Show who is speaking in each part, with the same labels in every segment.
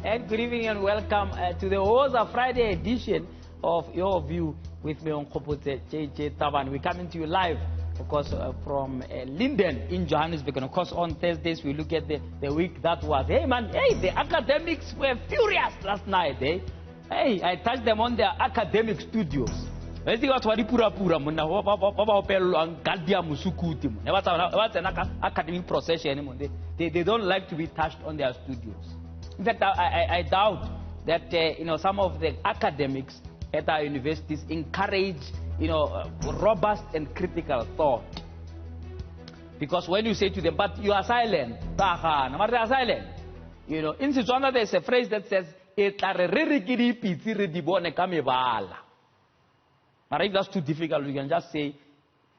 Speaker 1: And good evening and welcome to the Oza Friday edition of Your View with me on Tabane. We're coming to you live, of course, from Linden in Johannesburg. And of course, on Thursdays, we look at the week that was. Hey, man, hey, the academics were furious last night, eh? Hey, I touched them on their academic studios. I think what's an academic procession. They don't like to be touched on their studios. In fact, I doubt that some of the academics at our universities encourage robust and critical thought. Because when you say to them, but you are silent, silent. In Setswana there's a phrase that says, but if that's too difficult, we can just say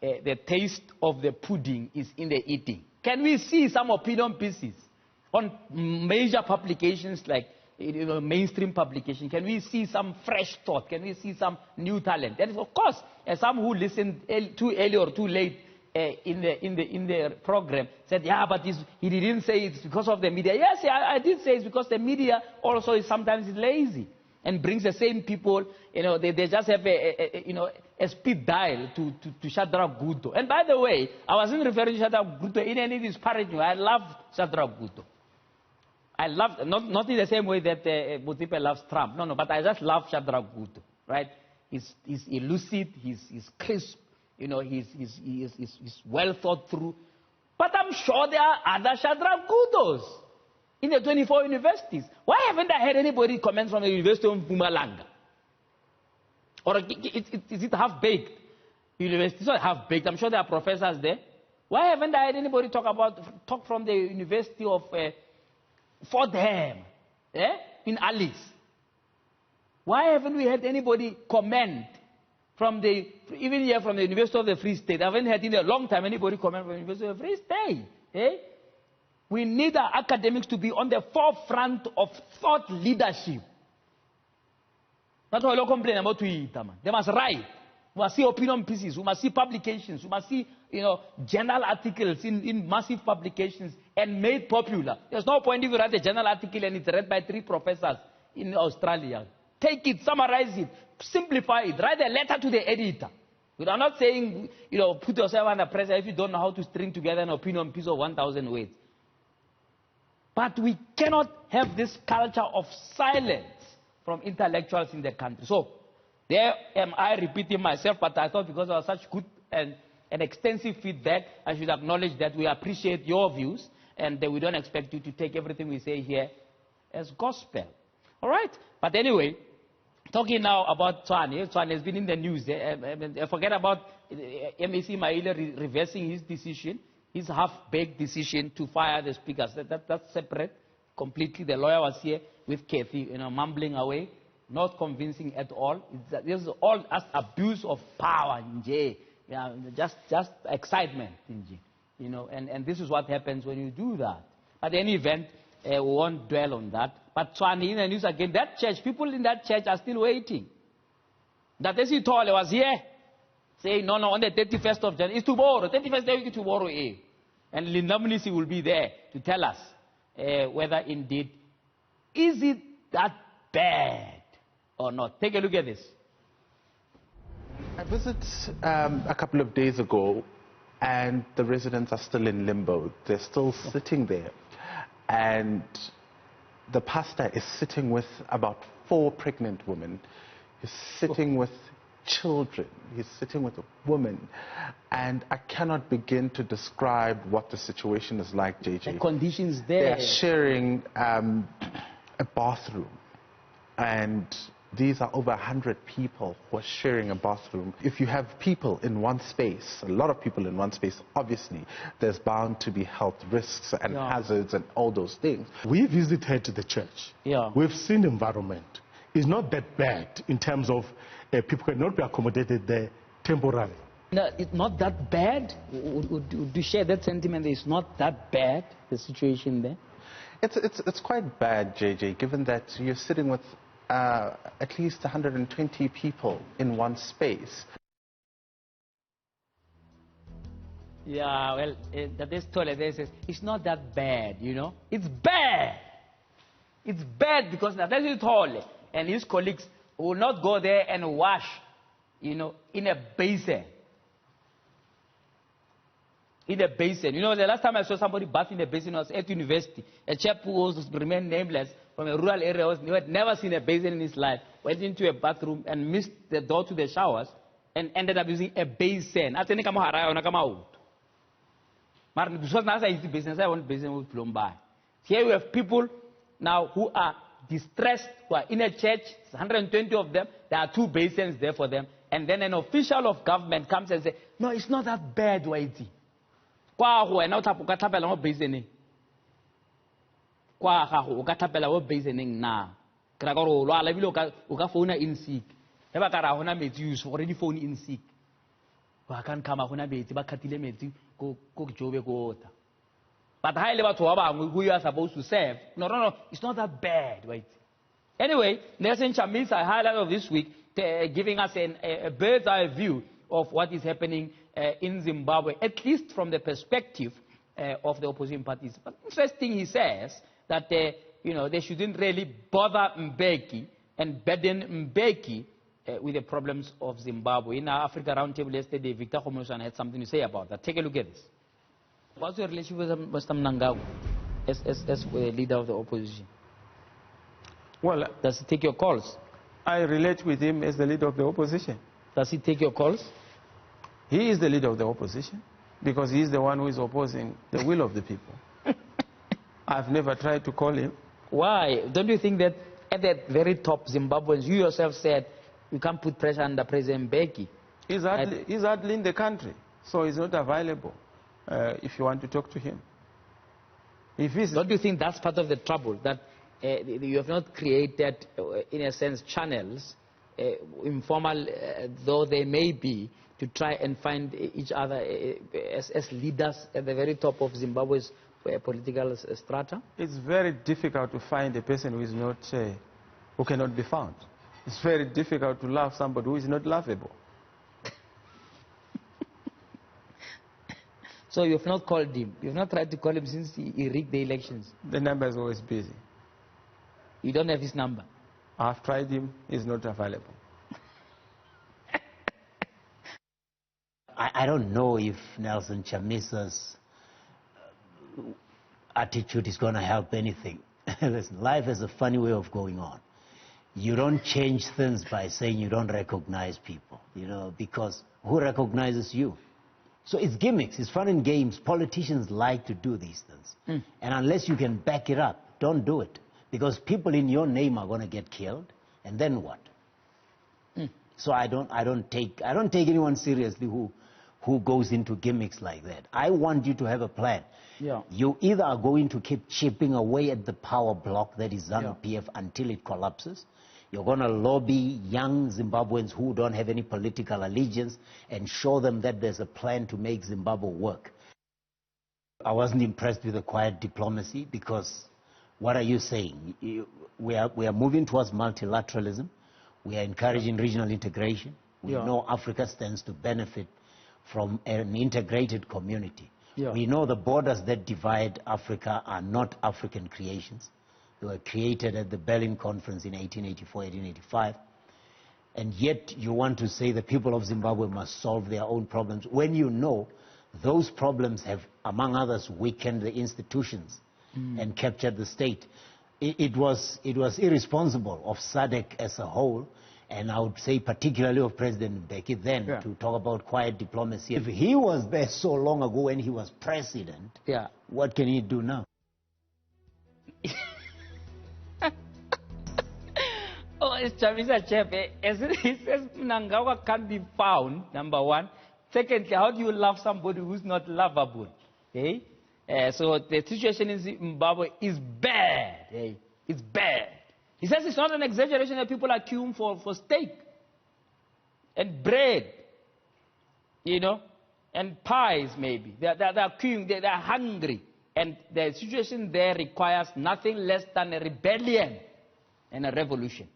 Speaker 1: the taste of the pudding is in the eating. Can we see some opinion pieces on major publications like mainstream publications? Can we see some fresh thought? Can we see some new talent? And of course, some who listened too early or too late in the program said, yeah, but he didn't say it's because of the media. Yes, I did say it's because the media also is sometimes lazy and brings the same people. They just have a speed dial to Shadrach Guto. And by the way, I wasn't referring to Shadrach Guto in any disparagement. I love Shadrach Guto. I love, not in the same way that Botipe loves Trump. No, but I just love Shadrach Guto, right? He's elucid, he's crisp, he's well thought through. But I'm sure there are other Shadrach Gutos in the 24 universities. Why haven't I heard anybody comment from the University of Mpumalanga? Or is it half-baked? University is not half-baked. I'm sure there are professors there. Why haven't I heard anybody talk from the University of Fordham in Alice? Why haven't we had anybody comment even here from the University of the Free State? I haven't had in a long time anybody comment from the University of the Free State. We need our academics to be on the forefront of thought leadership. That's why I complain about Twitter, man. They must write. We must see opinion pieces. We must see publications. We must see, journal articles in massive publications and made popular. There's no point if you write a journal article and it's read by 3 professors in Australia. Take it, summarize it, simplify it, write a letter to the editor. We are not saying, put yourself under pressure if you don't know how to string together an opinion piece of 1,000 words. But we cannot have this culture of silence from intellectuals in the country. So, there am I repeating myself, but I thought because there was such good and extensive feedback, I should acknowledge that we appreciate your views and that we don't expect you to take everything we say here as gospel. All right? But anyway, talking now about Tshwane. Tshwane has been in the news. Forget about MEC Maile reversing his decision, his half-baked decision to fire the speakers. That's separate completely. The lawyer was here with Kathy, mumbling away, not convincing at all. This is all abuse of power, just excitement, and this is what happens when you do that. At any event, we won't dwell on that. But Tshwane in the news again, that church, people in that church are still waiting. That Esi Tole was here, saying, no, on the 31st of January, it's tomorrow, 31st day tomorrow, and Linda Munisi will be there to tell us whether indeed, is it that bad or not? Take a look at this.
Speaker 2: I visited a couple of days ago, and the residents are still in limbo. They're still sitting there. And the pastor is sitting with about 4 pregnant women. He's sitting with children. He's sitting with a woman. And I cannot begin to describe what the situation is like, JJ.
Speaker 1: The conditions there.
Speaker 2: They're sharing a bathroom. And these are over 100 people who are sharing a bathroom. If you have people in one space, a lot of people in one space, obviously, there's bound to be health risks and hazards and all those things.
Speaker 3: We visited the church. We've seen the environment. It's not that bad in terms of people cannot be accommodated there temporarily.
Speaker 1: No, it's not that bad. Would you share that sentiment? It's not that bad, the situation there?
Speaker 2: It's quite bad, JJ, given that you're sitting with at least 120 people in one space.
Speaker 1: Yeah, well, this toilet says it's not that bad, It's bad. It's bad because Natasha Tolle and his colleagues will not go there and wash, in a basin. In a basin. The last time I saw somebody bath in a basin was at university. A chap who was remained nameless from a rural area who had never seen a basin in his life, went into a bathroom and missed the door to the showers and ended up using a basin. I think here we have people now who are distressed, who are in a church, 120 of them, there are 2 basins there for them, and then an official of government comes and says, no, it's not that bad, Waiti. But high level who you are supposed to serve. No, it's not that bad, right? Anyway, Nelson Chamisa highlighted this week, giving us a bird's eye view of what is happening in Zimbabwe, at least from the perspective of the opposition parties. But interesting, he says that they shouldn't really bother Mbeki and burden Mbeki with the problems of Zimbabwe. In our Africa Roundtable yesterday, Victor Homosan had something to say about that. Take a look at this. What's your relationship with Mr. Mnangagwa as the leader of the opposition?
Speaker 4: Well,
Speaker 1: does he take your calls?
Speaker 4: I relate with him as the leader of the opposition.
Speaker 1: Does he take your calls?
Speaker 4: He is the leader of the opposition because he is the one who is opposing the will of the people. I've never tried to call him.
Speaker 1: Why? Don't you think that at the very top, Zimbabweans, you yourself said you can't put pressure under President Mbeki?
Speaker 4: He's hardly in the country, so he's not available. If you want to talk to him.
Speaker 1: Don't you think that's part of the trouble, that you have not created, in a sense, channels, informal though they may be, to try and find each other as leaders at the very top of Zimbabwe's political strata?
Speaker 4: It's very difficult to find a person who is not, who cannot be found. It's very difficult to love somebody who is not lovable.
Speaker 1: So you have not called him. You have not tried to call him since he rigged the elections.
Speaker 4: The number is always busy.
Speaker 1: You don't have his number?
Speaker 4: I've tried him. He's not available.
Speaker 5: I don't know if Nelson Chamisa's attitude is going to help anything. Listen, life has a funny way of going on. You don't change things by saying you don't recognize people, because who recognizes you? So it's gimmicks, it's fun and games. Politicians like to do these things. And unless you can back it up, don't do it. Because people in your name are going to get killed, and then what? So I don't take anyone seriously who goes into gimmicks like that. I want you to have a plan.
Speaker 1: Yeah.
Speaker 5: You either are going to keep chipping away at the power block that is ZANU-PF until it collapses. You're going to lobby young Zimbabweans who don't have any political allegiance and show them that there's a plan to make Zimbabwe work. I wasn't impressed with the quiet diplomacy because what are you saying? We are moving towards multilateralism. We are encouraging regional integration. We know Africa stands to benefit from an integrated community. We know the borders that divide Africa are not African creations. They were created at the Berlin Conference in 1884, 1885. And yet you want to say the people of Zimbabwe must solve their own problems when you know those problems have, among others, weakened the institutions and captured the state. It was irresponsible of SADC as a whole, and I would say particularly of President Mbeki then, to talk about quiet diplomacy. If he was there so long ago when he was president, what can he do now?
Speaker 1: Oh, it's Chamisa Chepe. He says Mnangagwa can't be found, number one. Secondly, how do you love somebody who's not lovable? Okay? So the situation in Zimbabwe is bad. Okay? It's bad. He says it's not an exaggeration that people are queuing for steak and bread, and pies maybe. They're queuing, they're hungry. And the situation there requires nothing less than a rebellion and a revolution.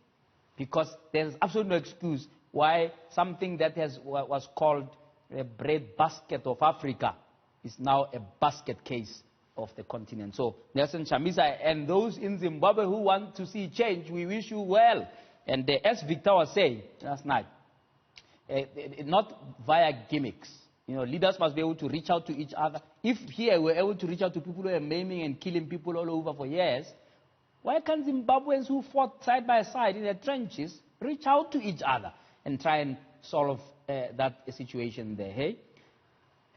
Speaker 1: Because there's absolutely no excuse why something that was called the bread basket of Africa is now a basket case of the continent. So Nelson Chamisa and those in Zimbabwe who want to see change, we wish you well. And as Victor was saying last night, not via gimmicks. You know, leaders must be able to reach out to each other. If here we're able to reach out to people who are maiming and killing people all over for years, why can't Zimbabweans who fought side by side in the trenches reach out to each other and try and solve that situation there, hey?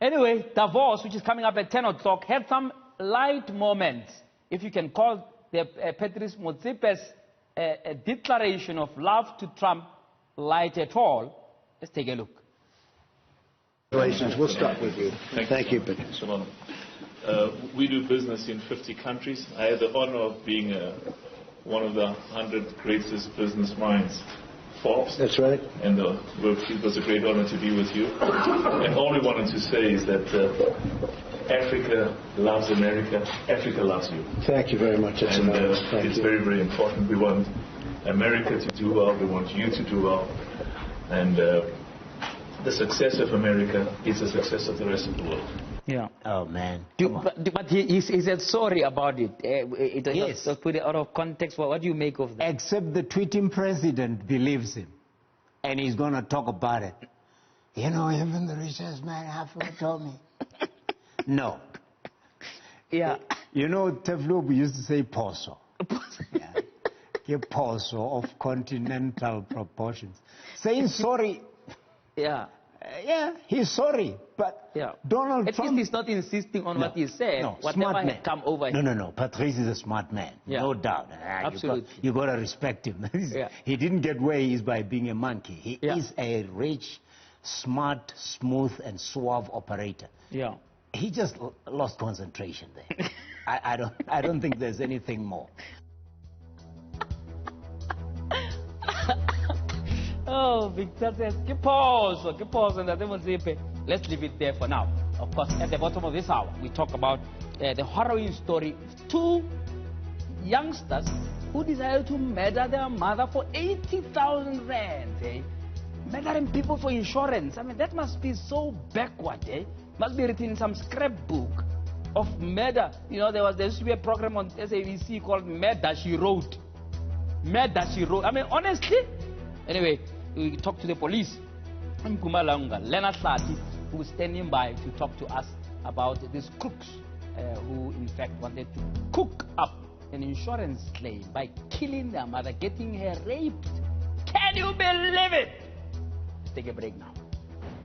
Speaker 1: Anyway, Davos, which is coming up at 10 o'clock, had some light moments. If you can call the Patrice Motsepe's declaration of love to Trump light at all, let's take a look.
Speaker 6: Congratulations. We'll start with you. Thank you.
Speaker 7: Salon. We do business in 50 countries. I had the honor of being one of the 100 greatest business minds, Forbes.
Speaker 6: That's right.
Speaker 7: And it was a great honor to be with you. And all we wanted to say is that Africa loves America. Africa loves you.
Speaker 6: Thank you very much.
Speaker 7: And it's very, very important. We want America to do well. We want you to do well. And the success of America is the success of the rest of the world.
Speaker 1: Yeah.
Speaker 5: Oh, man.
Speaker 1: But he said sorry about it.
Speaker 5: Yes.
Speaker 1: Just put it out of context. What do you make of that?
Speaker 5: Except the tweeting president believes him. And he's going to talk about it. You know, even the richest man Africa told me. No.
Speaker 1: Yeah.
Speaker 5: You know, Teflob used to say poso. Yeah. A poso of continental proportions. Saying sorry.
Speaker 1: Yeah.
Speaker 5: Yeah, he's sorry, but Donald
Speaker 1: At
Speaker 5: Trump...
Speaker 1: least he's not insisting on what he said.
Speaker 5: No,
Speaker 1: whatever had come over him.
Speaker 5: No. Patrice is a smart man, no doubt.
Speaker 1: Absolutely.
Speaker 5: You got to respect him. He didn't get where he is by being a monkey. He is a rich, smart, smooth, and suave operator.
Speaker 1: Yeah.
Speaker 5: He just lost concentration there. I don't think there's anything more.
Speaker 1: Oh, Victor says, keep pause, and let's leave it there for now. Of course, at the bottom of this hour, we talk about the harrowing story of two youngsters who decided to murder their mother for 80,000 rand, eh? Murdering people for insurance. I mean, that must be so backward, eh? Must be written in some scrapbook of murder. You know, there used to be a program on SABC called Murder, She Wrote. Murder, She Wrote. I mean, honestly. Anyway, we talked to the police in Mpumalanga, Leonard Hlati, who was standing by to talk to us about these crooks who, in fact, wanted to cook up an insurance claim by killing their mother, getting her raped. Can you believe it? Let's take a break now.